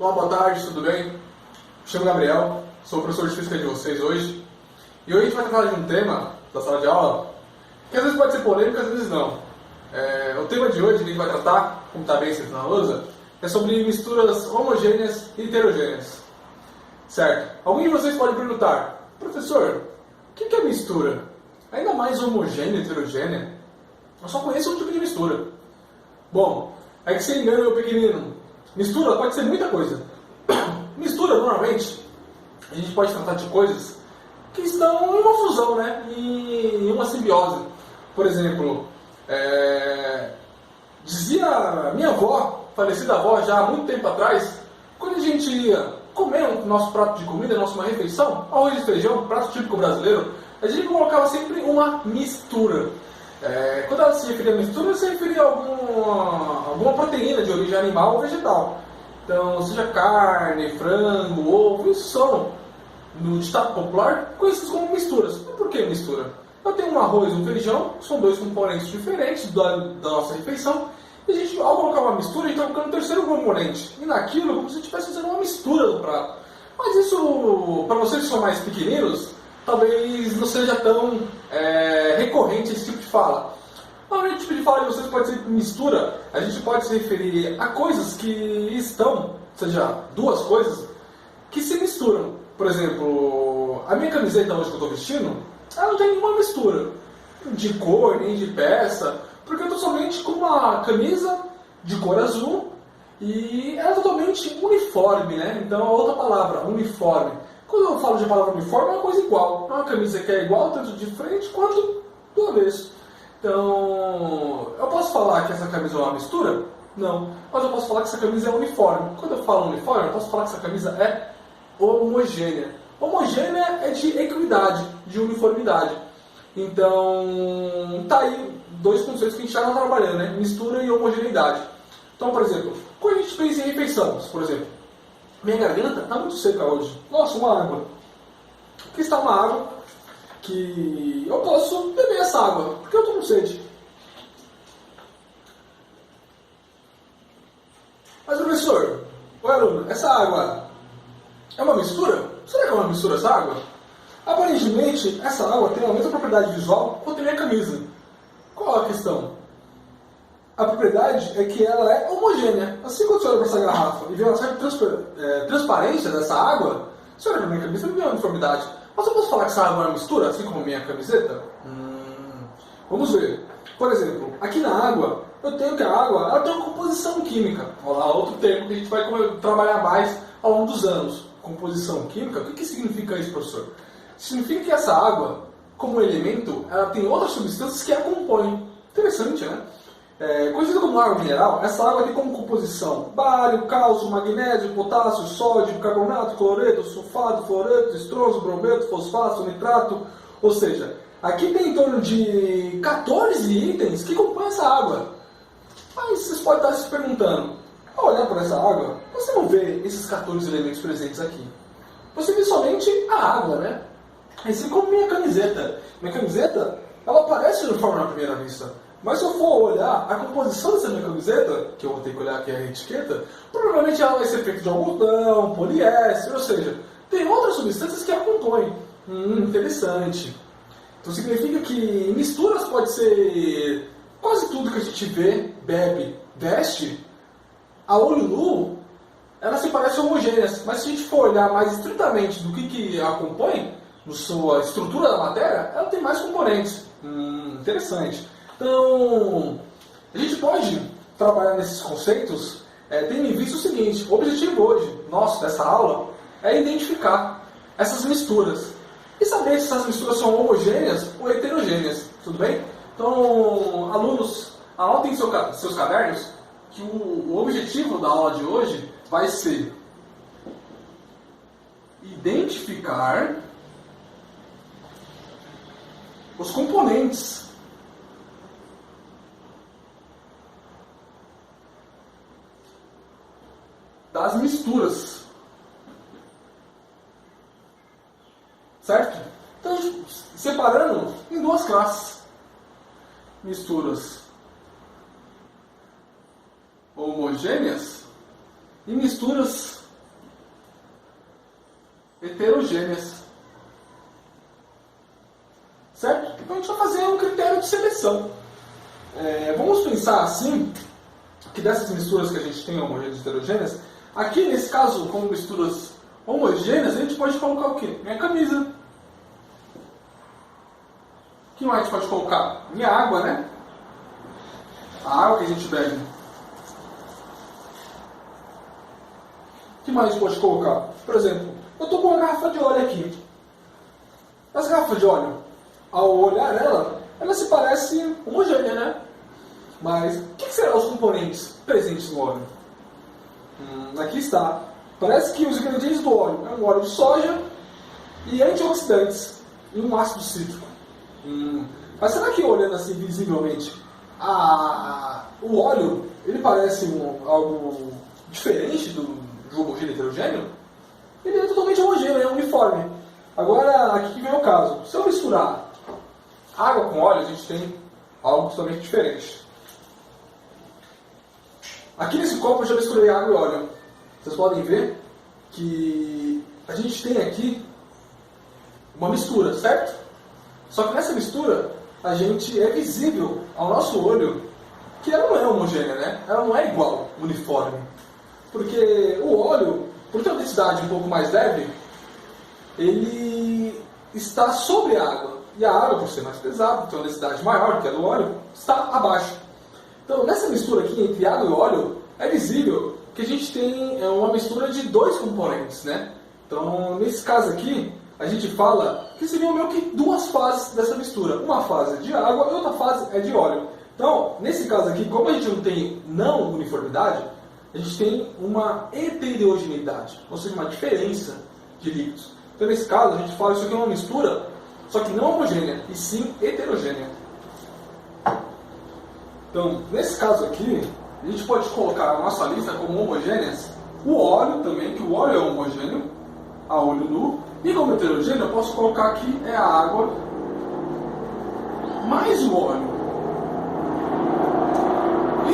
Olá, boa tarde, tudo bem? Me chamo Gabriel, sou o professor de física de vocês hoje. E hoje a gente vai falar de um tema da sala de aula que às vezes pode ser polêmico, às vezes não. O tema de hoje que a gente vai tratar, como está bem escrito na lousa, é sobre misturas homogêneas e heterogêneas. Certo? Alguém de vocês pode perguntar, professor, o que é mistura? Ainda mais homogênea e heterogênea? Eu só conheço um tipo de mistura. Bom, é que você engana meu pequenino. Mistura pode ser muita coisa. Mistura, normalmente, a gente pode tratar de coisas que estão em uma fusão, né? Em uma simbiose. Por exemplo, dizia minha avó, falecida avó, já há muito tempo atrás, quando a gente ia comer o nosso prato de comida, uma refeição, arroz e feijão, prato típico brasileiro, a gente colocava sempre uma mistura. Quando ela se referia a mistura, ela se referia a alguma proteína de origem animal ou vegetal. Então, seja carne, frango, ovo, isso são, no ditado popular, conhecidos como misturas. E por que mistura? Eu tenho um arroz e um feijão, são dois componentes diferentes da nossa refeição, e a gente, ao colocar uma mistura, a gente está colocando um terceiro componente. E naquilo, como se a gente estivesse fazendo uma mistura do prato. Mas isso, para vocês que são mais pequeninos, talvez não seja tão recorrente esse tipo de fala. Normalmente, o tipo de fala de vocês pode ser mistura, a gente pode se referir a coisas que estão, ou seja, duas coisas, que se misturam. Por exemplo, a minha camiseta hoje que eu estou vestindo, ela não tem nenhuma mistura de cor, nem de peça, porque eu estou somente com uma camisa de cor azul e ela é totalmente uniforme, né? Então, outra palavra, uniforme. Quando eu falo de palavra uniforme, é uma coisa igual. É uma camisa que é igual tanto de frente quanto do avesso. Então, eu posso falar que essa camisa é uma mistura? Não. Mas eu posso falar que essa camisa é uniforme. Quando eu falo uniforme, eu posso falar que essa camisa é homogênea. Homogênea é de equidade, de uniformidade. Então, tá aí dois conceitos que a gente já está trabalhando, né? Mistura e homogeneidade. Então, por exemplo, quando a gente pensa em refeição, por exemplo, minha garganta está muito seca hoje. Nossa, uma água. Aqui está uma água que eu posso beber essa água, porque eu estou com sede. Mas, professor, aluno, essa água é uma mistura? Será que é uma mistura essa água? Aparentemente, essa água tem a mesma propriedade visual quanto a minha camisa. Qual a questão? A propriedade é que ela é homogênea. Assim, quando você olha para essa garrafa e vê uma certa transparência dessa água, você olha para a minha camisa e vê uma uniformidade. Mas eu posso falar que essa água é uma mistura, assim como a minha camiseta? Vamos ver. Por exemplo, aqui na água, eu tenho que a água ela tem uma composição química. Olha lá, outro termo que a gente vai trabalhar mais ao longo dos anos. Composição química, o que significa isso, professor? Significa que essa água, como elemento, ela tem outras substâncias que a compõem. Interessante, né? Conhecida como água mineral, essa água tem como composição bário, cálcio, magnésio, potássio, sódio, carbonato, cloreto, sulfato, fluoreto, estronço, brometo, fosfato, nitrato. Ou seja, aqui tem em torno de 14 itens que compõem essa água. Mas vocês podem estar se perguntando, ao olhar para essa água, você não vê esses 14 elementos presentes aqui. Você vê somente a água, né? Assim como minha camiseta. Minha camiseta, ela parece uniforme na primeira vista. Mas se eu for olhar a composição dessa minha camiseta, que eu vou ter que olhar aqui a etiqueta, provavelmente ela vai ser feita de algodão, poliéster, ou seja, tem outras substâncias que a compõem. Interessante. Então significa que misturas pode ser quase tudo que a gente vê, bebe, veste, a olho nu, elas se parecem homogêneas. Mas se a gente for olhar mais estritamente do que a compõe, na sua estrutura da matéria, ela tem mais componentes. Interessante. Então, a gente pode trabalhar nesses conceitos tendo em vista o seguinte: o objetivo hoje, nosso, dessa aula, é identificar essas misturas e saber se essas misturas são homogêneas ou heterogêneas, tudo bem? Então, alunos, anotem seus cadernos que o objetivo da aula de hoje vai ser identificar os componentes das misturas. Certo? Então, separando em duas classes. Misturas homogêneas e misturas heterogêneas. Certo? Então a gente vai fazer um critério de seleção. Vamos pensar assim, que dessas misturas que a gente tem homogêneas e heterogêneas, aqui nesse caso, como misturas homogêneas, a gente pode colocar o quê? Minha camisa. O que mais a gente pode colocar? Minha água, né? A água que a gente bebe. O que mais a gente pode colocar? Por exemplo, eu estou com uma garrafa de óleo aqui. As garrafas de óleo, ao olhar ela se parece homogênea, né? Mas o que serão os componentes presentes no óleo? Aqui está. Parece que os ingredientes do óleo é um óleo de soja e antioxidantes e um ácido cítrico. Mas será que olhando assim visivelmente, o óleo ele parece algo diferente do homogêneo e heterogêneo? Ele é totalmente homogêneo, é uniforme. Agora, aqui que vem o caso. Se eu misturar água com óleo, a gente tem algo totalmente diferente. Aqui nesse copo eu já misturei água e óleo. Vocês podem ver que a gente tem aqui uma mistura, certo? Só que nessa mistura, a gente é visível ao nosso olho que ela não é homogênea, né? Ela não é igual, uniforme. Porque o óleo, por ter uma densidade um pouco mais leve, ele está sobre a água. E a água, por ser mais pesada, tem uma densidade maior que a do óleo, está abaixo. Então, nessa mistura aqui entre água e óleo, é visível que a gente tem uma mistura de dois componentes, né? Então, nesse caso aqui, a gente fala que seriam meio que duas fases dessa mistura. Uma fase é de água e outra fase é de óleo. Então, nesse caso aqui, como a gente não tem não uniformidade, a gente tem uma heterogeneidade, ou seja, uma diferença de líquidos. Então, nesse caso, a gente fala que isso aqui é uma mistura, só que não homogênea, e sim heterogênea. Então, nesse caso aqui, a gente pode colocar a nossa lista como homogêneas o óleo também, que o óleo é homogêneo, a olho nu, e como heterogêneo eu posso colocar aqui a água mais o óleo.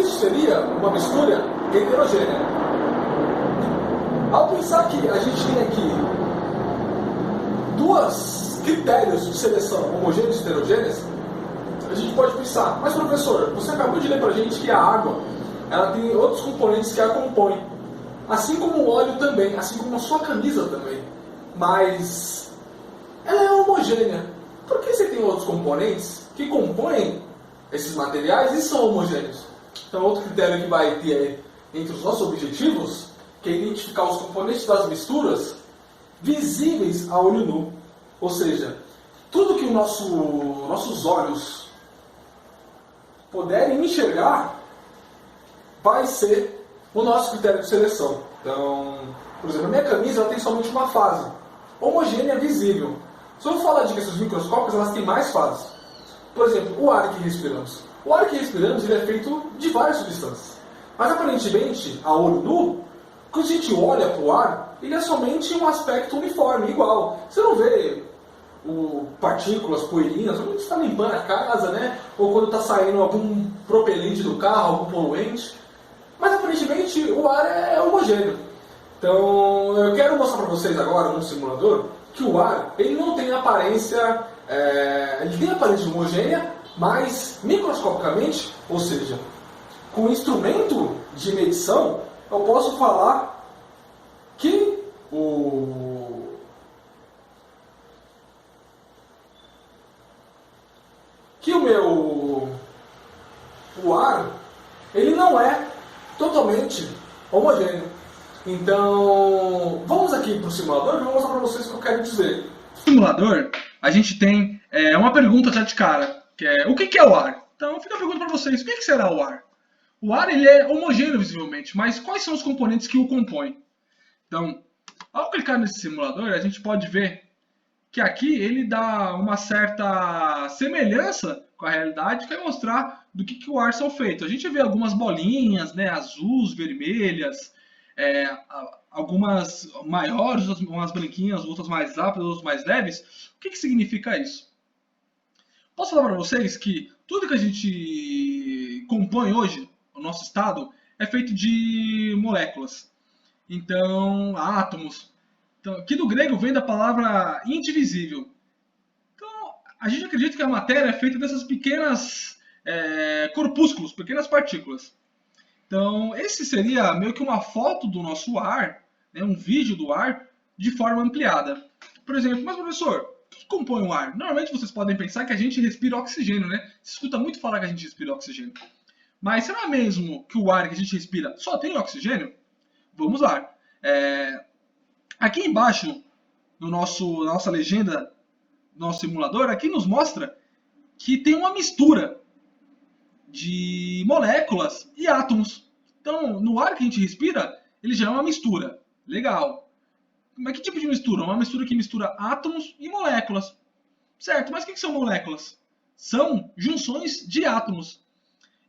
Isso seria uma mistura heterogênea. Ao pensar que a gente tem aqui dois critérios de seleção, homogêneos e heterogêneas, a gente pode pensar, mas professor, você acabou de ler pra gente que a água ela tem outros componentes que a compõem, assim como o óleo também, assim como a sua camisa também, mas ela é homogênea. Por que você tem outros componentes que compõem esses materiais e são homogêneos? Então, outro critério que vai ter entre os nossos objetivos, que é identificar os componentes das misturas visíveis a olho nu. Ou seja, tudo que nossos olhos puderem enxergar vai ser o nosso critério de seleção. Então, por exemplo, a minha camisa ela tem somente uma fase, homogênea visível. Se eu falar de questões microscópicas, elas têm mais fases. Por exemplo, o ar que respiramos. O ar que respiramos ele é feito de várias substâncias. Mas aparentemente, a olho nu, quando a gente olha para o ar, ele é somente um aspecto uniforme, igual. Você não vê partículas, poeirinhas, quando você está limpando a casa, né? Ou quando está saindo algum propelente do carro, algum poluente. Mas aparentemente o ar é homogêneo. Então eu quero mostrar para vocês agora no simulador que o ar ele não tem aparência, ele tem aparência homogênea, mas microscopicamente, ou seja, com um instrumento de medição, eu posso falar que o ar ele não é totalmente homogêneo. Então, vamos aqui para o simulador e vou mostrar para vocês o que eu quero dizer. No simulador, a gente tem uma pergunta já de cara, que é o que é o ar? Então, fica a pergunta para vocês, o que será o ar? O ar ele é homogêneo visivelmente, mas quais são os componentes que o compõem? Então, ao clicar nesse simulador, a gente pode ver que aqui ele dá uma certa semelhança com a realidade, que vai mostrar do que o ar são feitos. A gente vê algumas bolinhas, né, azuis, vermelhas, algumas maiores, umas branquinhas, outras mais rápidas, outras mais leves. O que significa isso? Posso falar para vocês que tudo que a gente compõe hoje, o nosso estado, é feito de moléculas. Então, átomos. Então, que do grego vem da palavra indivisível. Então, a gente acredita que a matéria é feita dessas pequenas corpúsculos, pequenas partículas. Então, esse seria meio que uma foto do nosso ar, né, um vídeo do ar, de forma ampliada. Por exemplo, mas professor, o que compõe o ar? Normalmente vocês podem pensar que a gente respira oxigênio, né? Você escuta muito falar que a gente respira oxigênio. Mas será mesmo que o ar que a gente respira só tem oxigênio? Vamos lá. Aqui embaixo, na nossa legenda, nosso simulador, aqui nos mostra que tem uma mistura de moléculas e átomos. Então, no ar que a gente respira, ele já é uma mistura. Legal. Mas que tipo de mistura? Uma mistura que mistura átomos e moléculas. Certo, mas o que são moléculas? São junções de átomos.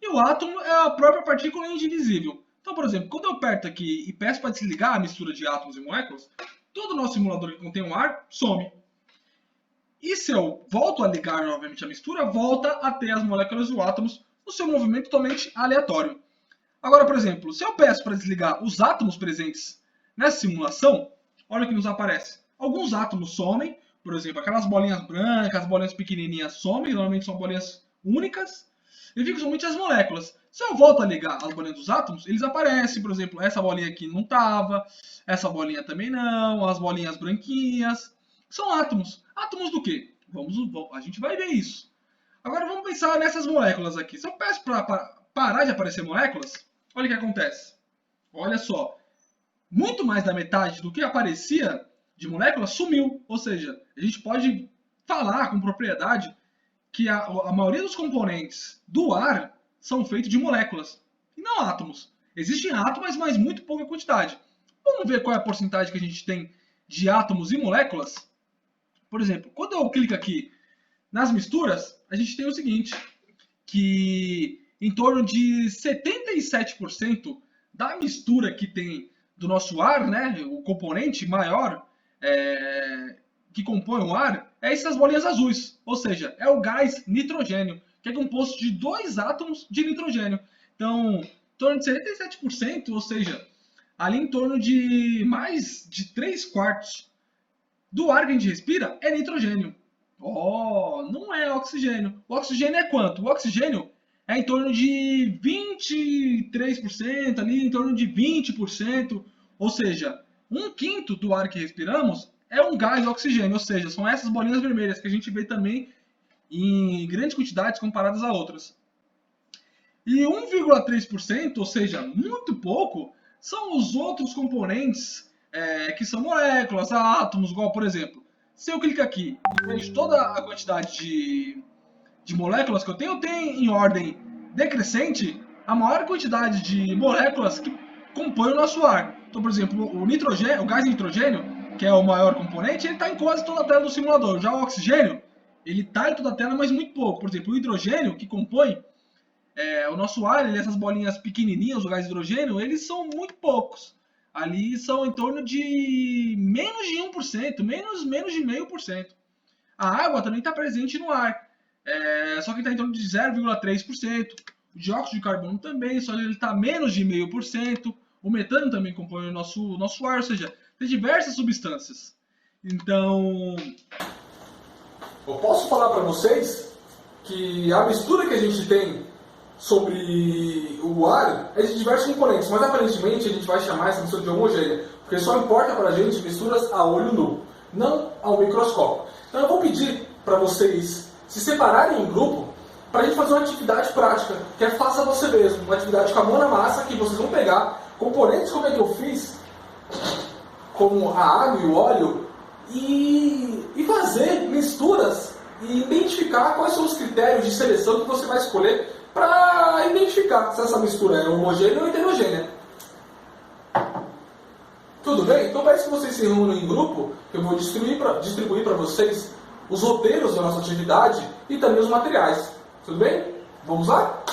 E o átomo é a própria partícula indivisível. Então, por exemplo, quando eu aperto aqui e peço para desligar a mistura de átomos e moléculas, todo o nosso simulador que contém o ar some. E se eu volto a ligar novamente a mistura, volta a ter as moléculas e os átomos no seu movimento totalmente aleatório. Agora, por exemplo, se eu peço para desligar os átomos presentes nessa simulação, olha o que nos aparece. Alguns átomos somem, por exemplo, aquelas bolinhas brancas, as bolinhas pequenininhas somem, normalmente são bolinhas únicas, e ficam somente as moléculas. Se eu volto a ligar as bolinhas dos átomos, eles aparecem, por exemplo, essa bolinha aqui não estava, essa bolinha também não, as bolinhas branquinhas. São átomos. Átomos do quê? A gente vai ver isso. Agora vamos pensar nessas moléculas aqui. Se eu peço para parar de aparecer moléculas, olha o que acontece. Olha só. Muito mais da metade do que aparecia de moléculas sumiu. Ou seja, a gente pode falar com propriedade que a maioria dos componentes do ar são feitos de moléculas e não átomos. Existem átomos, mas muito pouca quantidade. Vamos ver qual é a porcentagem que a gente tem de átomos e moléculas? Por exemplo, quando eu clico aqui nas misturas, a gente tem o seguinte, que em torno de 77% da mistura que tem do nosso ar, né, o componente maior que compõe o ar, é essas bolinhas azuis, ou seja, é o gás nitrogênio, que é composto de 2 átomos de nitrogênio. Então, em torno de 77%, ou seja, ali em torno de mais de 3/4 do ar que a gente respira é nitrogênio. Não é oxigênio. O oxigênio é quanto? O oxigênio é em torno de 23%, ali em torno de 20%, ou seja, 1/5 do ar que respiramos é um gás oxigênio, ou seja, são essas bolinhas vermelhas que a gente vê também em grandes quantidades comparadas a outras. E 1,3%, ou seja, muito pouco, são os outros componentes que são moléculas, átomos, igual, por exemplo, se eu clicar aqui e vejo toda a quantidade de moléculas que eu tenho em ordem decrescente, a maior quantidade de moléculas que compõem o nosso ar. Então, por exemplo, o nitrogênio, o gás nitrogênio, que é o maior componente, ele está em quase toda a tela do simulador. Já o oxigênio, ele está em toda a tela, mas muito pouco. Por exemplo, o hidrogênio, que compõe o nosso ar, essas bolinhas pequenininhas, o gás hidrogênio, eles são muito poucos. Ali são em torno de menos de 1%, menos de 0,5%. A água também está presente no ar, só que está em torno de 0,3%. O dióxido de carbono também, só que ele está menos de 0,5%. O metano também compõe o nosso ar, ou seja, tem diversas substâncias. Então, eu posso falar para vocês que a mistura que a gente tem sobre o ar é de diversos componentes, mas aparentemente a gente vai chamar essa mistura de homogênea, porque só importa para a gente misturas a olho nu, não ao microscópio. Então eu vou pedir para vocês se separarem em grupo para a gente fazer uma atividade prática, que é faça você mesmo, uma atividade com a mão na massa, que vocês vão pegar componentes como é que eu fiz, como a água e o óleo, e fazer misturas e identificar quais são os critérios de seleção que você vai escolher para identificar se essa mistura é homogênea ou heterogênea. Tudo bem? Então parece que vocês se reúnem em grupo, que eu vou distribuir para vocês os roteiros da nossa atividade e também os materiais. Tudo bem? Vamos lá?